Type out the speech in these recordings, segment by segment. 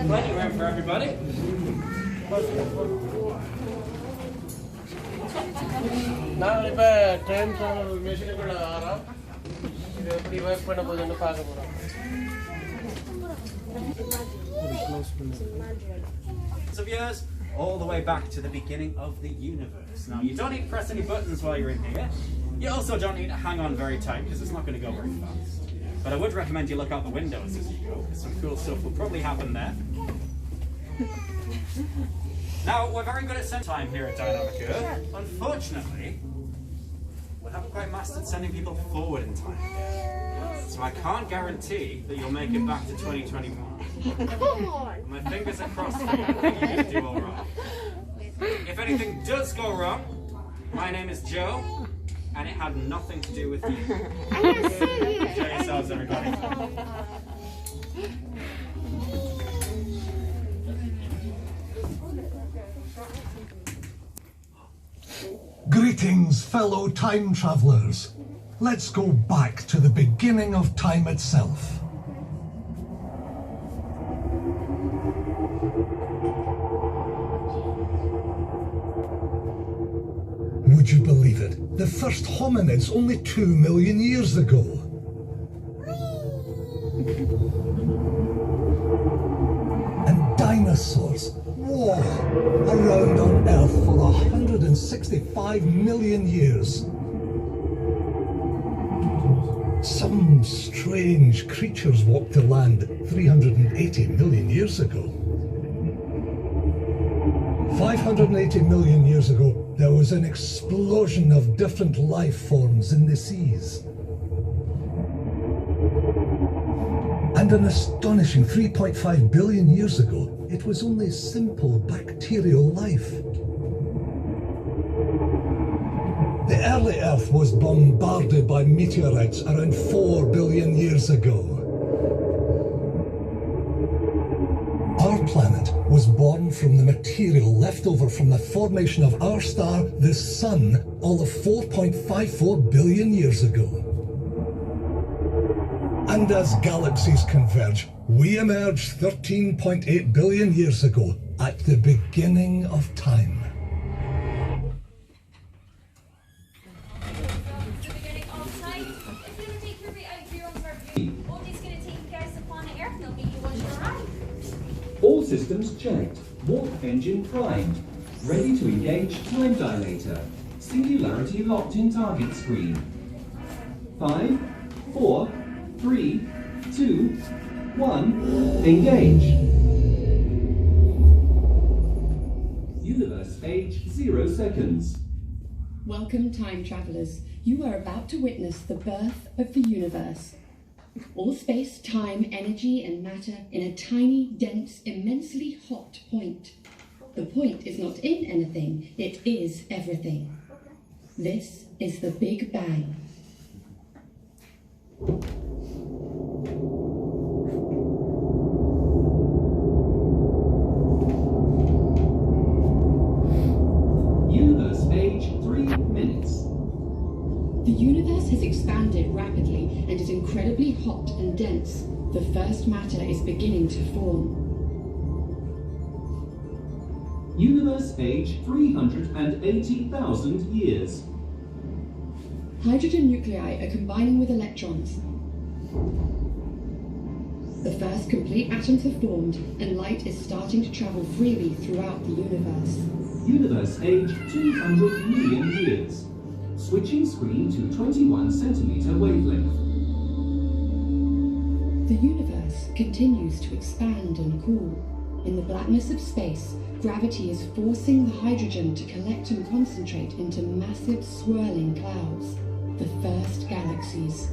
Plenty of room for everybody. Now if train travel machine is of years, all the way back to the beginning of the universe. Now, you don't need to press any buttons while you're in here. You also don't need to hang on very tight because it's not going to go very fast. But I would recommend you look out the windows as you go, because some cool stuff will probably happen there. Now, we're very good at sending time here at Dynamic Earth. Unfortunately, we haven't quite mastered sending people forward in time. So I can't guarantee that you'll make it back to 2021. My fingers are crossed for you. I think you're going to do all right. If anything does go wrong, my name is Joe, and it had nothing to do with you. I'm going to sue you. Show yourselves, everybody. Greetings, fellow time travellers. Let's go back to the beginning of time itself. Would you believe it? The first hominids only 2 million years ago. And dinosaurs, whoa, around on Earth for 165 million years. Some strange creatures walked the land 380 million years ago. 580 million years ago, there was an explosion of different life forms in the seas. And an astonishing 3.5 billion years ago, it was only simple bacterial life. The early Earth was bombarded by meteorites around 4 billion years ago. Our planet was born from the material left over from the formation of our star, the Sun, all of 4.54 billion years ago. And as galaxies converge, we emerged 13.8 billion years ago, at the beginning of time. All systems checked. Warp engine primed. Ready to engage time dilator. Singularity locked in target screen. 5, 4, 3, 2, 1. Engage. Universe age 0 seconds. Welcome, time travelers. You are about to witness the birth of the universe. All space, time, energy, and matter in a tiny, dense, immensely hot point. The point is not in anything, it is everything. This is the Big Bang. Universe age 3 minutes. The universe has expanded rapidly and is incredibly hot and dense. The first matter is beginning to form. Universe age 380,000 years. Hydrogen nuclei are combining with electrons. The first complete atoms have formed, and light is starting to travel freely throughout the universe. Universe age 200 million years. Switching screen to 21 centimeter wavelength. The universe continues to expand and cool. In the blackness of space, gravity is forcing the hydrogen to collect and concentrate into massive swirling clouds, the first galaxies.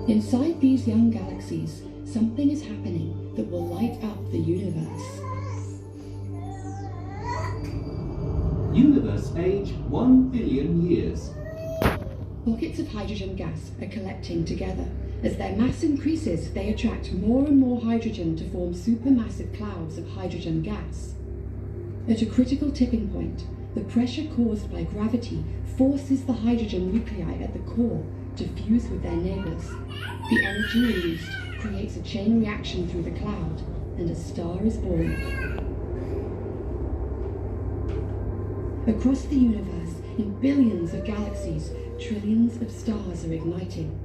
Inside these young galaxies, something is happening that will light up the universe. Universe age 1 billion years. Pockets of hydrogen gas are collecting together. As their mass increases, they attract more and more hydrogen to form supermassive clouds of hydrogen gas. At a critical tipping point, the pressure caused by gravity forces the hydrogen nuclei at the core to fuse with their neighbors. The energy released creates a chain reaction through the cloud, and a star is born. Across the universe, in billions of galaxies, trillions of stars are igniting.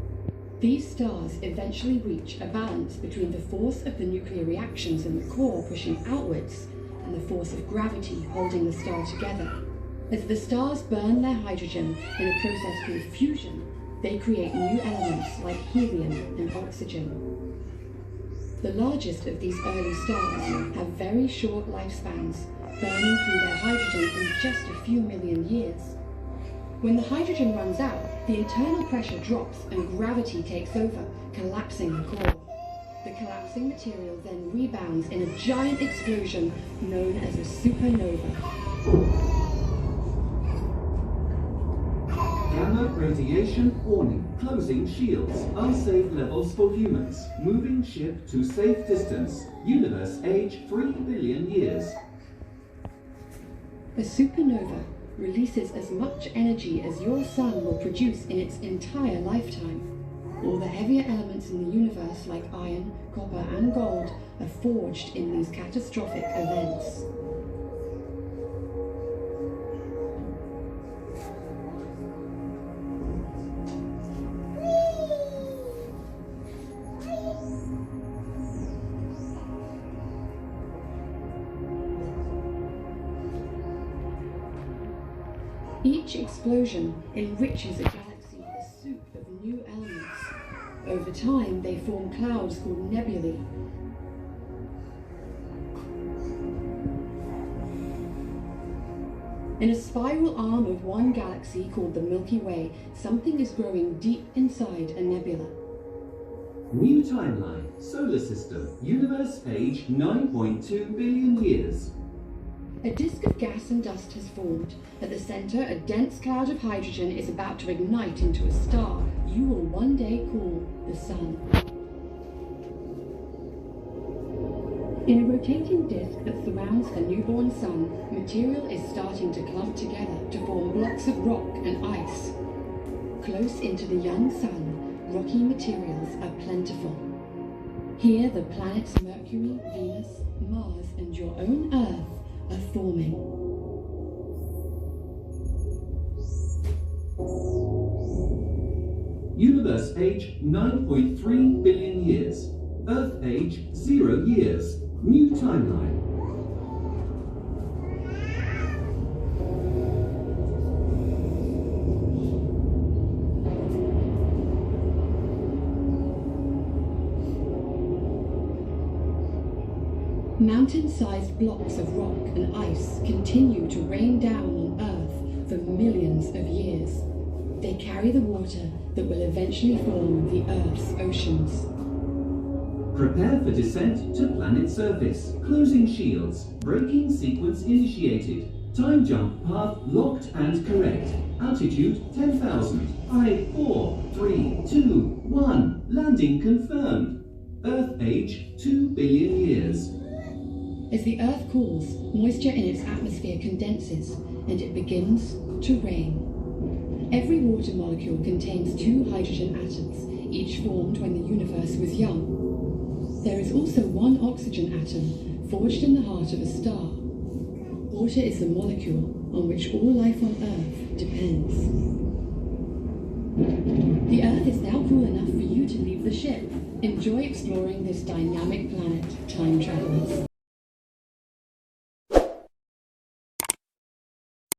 These stars eventually reach a balance between the force of the nuclear reactions in the core pushing outwards and the force of gravity holding the star together. As the stars burn their hydrogen in a process called fusion, they create new elements like helium and oxygen. The largest of these early stars have very short lifespans, burning through their hydrogen in just a few million years. When the hydrogen runs out, the internal pressure drops and gravity takes over, collapsing the core. The collapsing material then rebounds in a giant explosion known as a supernova. Gamma radiation warning. Closing shields. Unsafe levels for humans. Moving ship to safe distance. Universe age 3 billion years. A supernova releases as much energy as your sun will produce in its entire lifetime. All the heavier elements in the universe, like iron, copper, and gold, are forged in these catastrophic events. Each explosion enriches a galaxy with a soup of new elements. Over time, they form clouds called nebulae. In a spiral arm of one galaxy called the Milky Way, something is growing deep inside a nebula. New timeline. Solar system. Universe age 9.2 billion years. A disk of gas and dust has formed. At the center, a dense cloud of hydrogen is about to ignite into a star you will one day call the Sun. In a rotating disk that surrounds a newborn Sun, material is starting to clump together to form blocks of rock and ice. Close into the young Sun, rocky materials are plentiful. Here, the planets Mercury, Venus, Mars, and your own Earth are forming. Universe age 9.3 billion years. Earth age 0 years. New timeline. Mountain-sized blocks of rock and ice continue to rain down on Earth for millions of years. They carry the water that will eventually form the Earth's oceans. Prepare for descent to planet surface. Closing shields. Braking sequence initiated. Time jump path locked and correct. Altitude 10,000. 5, 4, 3, 2, 1. Landing confirmed. Earth age 2 billion years. As the Earth cools, moisture in its atmosphere condenses, and it begins to rain. Every water molecule contains 2 hydrogen atoms, each formed when the universe was young. There is also 1 oxygen atom, forged in the heart of a star. Water is the molecule on which all life on Earth depends. The Earth is now cool enough for you to leave the ship. Enjoy exploring this dynamic planet, time travelers.